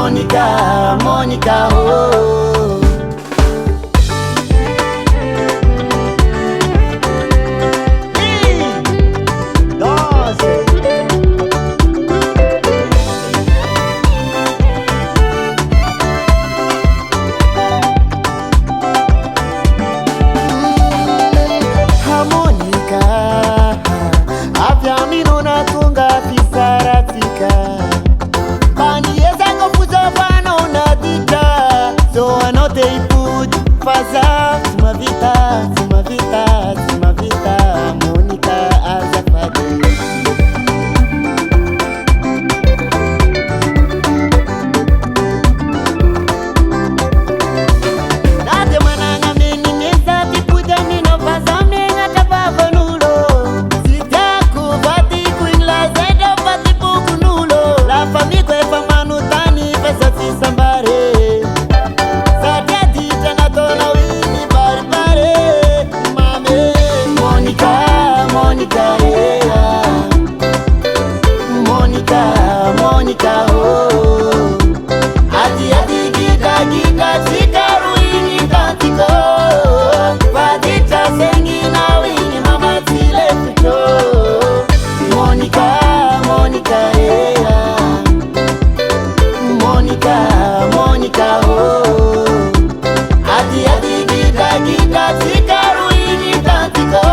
Monica, Monica, oh. Monica Azafadi. Nade mananga meni mesa tipuja nino pasame ngata pavanulo. Sitaku vati kuingla zedo pati pukunulo. La famille kwe famanu tani pesa tisambare. Monica, yeah. Monica, oh. Adi gita sikaru ini tantiko. Vadita sengi na wingi mama tile futo. Monica, yeah. Monica, oh. Adi gita sikaru ini tantiko.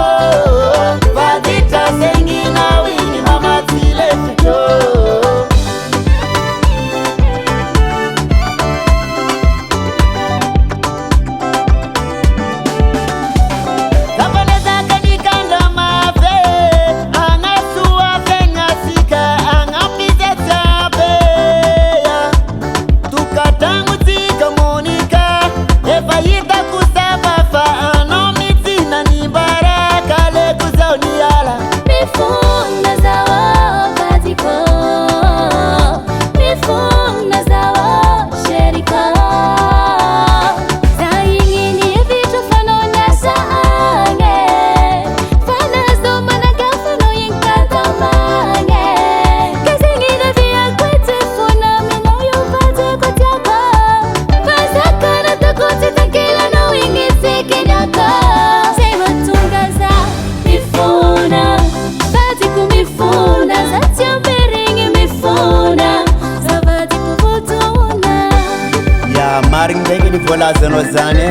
Maring begi ni vola zano zane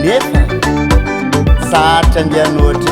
nefa saata ndianote